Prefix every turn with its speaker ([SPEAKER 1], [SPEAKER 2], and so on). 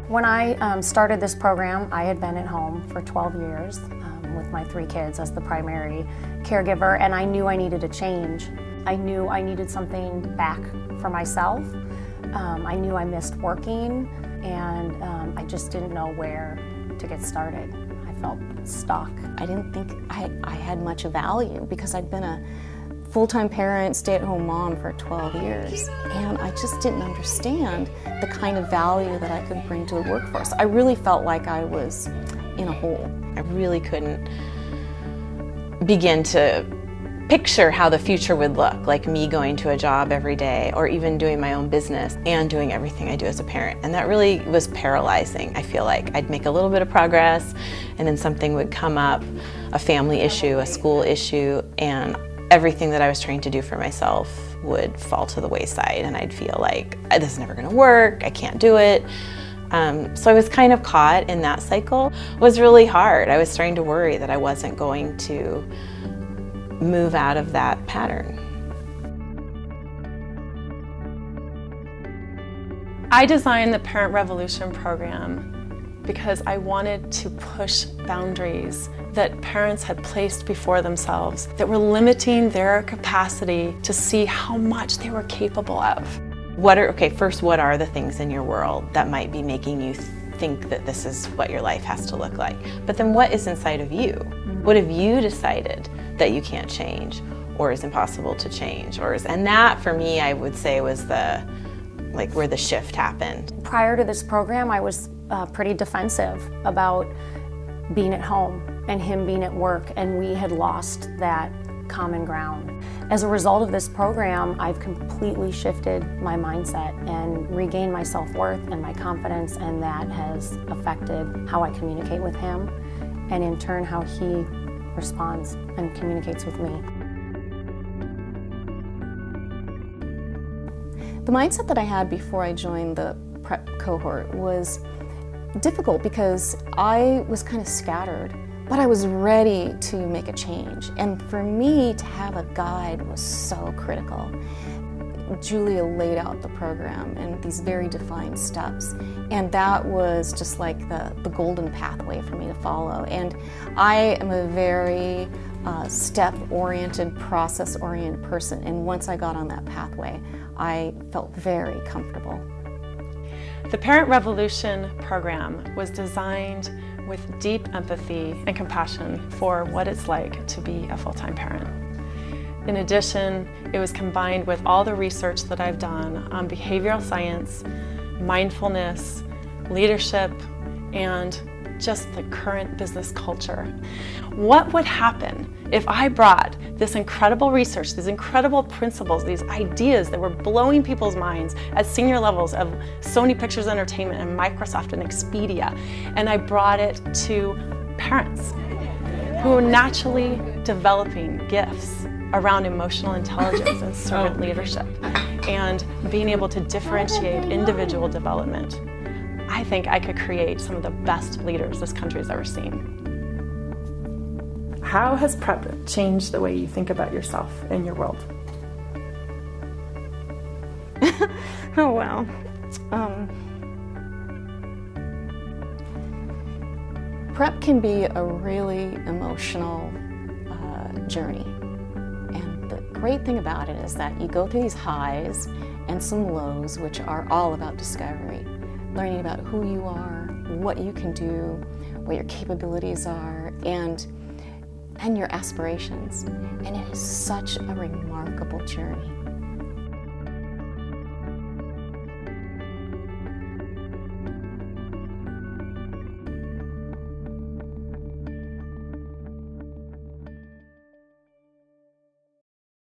[SPEAKER 1] When I started this program, I had been at home for 12 years with my 3 kids as the primary caregiver, and I knew I needed a change. I knew I needed something back for myself. I knew I missed working, and I just didn't know where to get started. I felt stuck.
[SPEAKER 2] I didn't think I had much value because I'd been a full-time parent, stay-at-home mom for 12 years, and I just didn't understand the kind of value that I could bring to the workforce. I really felt like I was in a hole.
[SPEAKER 3] I really couldn't begin to picture how the future would look, like me going to a job every day or even doing my own business and doing everything I do as a parent. And that really was paralyzing. I feel like I'd make a little bit of progress and then something would come up, a family issue, a school issue, and everything that I was trying to do for myself would fall to the wayside, and I'd feel like this is never going to work, I can't do it. So I was kind of caught in that cycle. It was really hard. I was starting to worry that I wasn't going to move out of that pattern.
[SPEAKER 4] I designed the Parent Revolution program because I wanted to push boundaries that parents had placed before themselves that were limiting their capacity to see how much they were capable of.
[SPEAKER 3] First, what are the things in your world that might be making you think that this is what your life has to look like? But then what is inside of you? What have you decided that you can't change or is impossible to change? And that, for me, I would say was where the shift happened.
[SPEAKER 1] Prior to this program, I was pretty defensive about being at home and him being at work, and we had lost that common ground. As a result of this program, I've completely shifted my mindset and regained my self-worth and my confidence, and that has affected how I communicate with him and in turn how he responds and communicates with me.
[SPEAKER 2] The mindset that I had before I joined the prep cohort was difficult because I was kind of scattered, but I was ready to make a change. And for me to have a guide was so critical. Julia laid out the program in these very defined steps, and that was just like the golden pathway for me to follow. And I am a very step-oriented, process-oriented person, and once I got on that pathway, I felt very comfortable.
[SPEAKER 4] The Parent Revolution program was designed with deep empathy and compassion for what it's like to be a full-time parent. In addition, it was combined with all the research that I've done on behavioral science, mindfulness, leadership, and just the current business culture. What would happen if I brought this incredible research, these incredible principles, these ideas that were blowing people's minds at senior levels of Sony Pictures Entertainment and Microsoft and Expedia, and I brought it to parents who are naturally developing gifts around emotional intelligence and servant leadership and being able to differentiate individual development? I think I could create some of the best leaders this country's ever seen.
[SPEAKER 5] How has prep changed the way you think about yourself and your world?
[SPEAKER 2] Oh, wow. Prep can be a really emotional journey. And the great thing about it is that you go through these highs and some lows, which are all about discovery. Learning about who you are, what you can do, what your capabilities are, and your aspirations. And it is such a remarkable journey.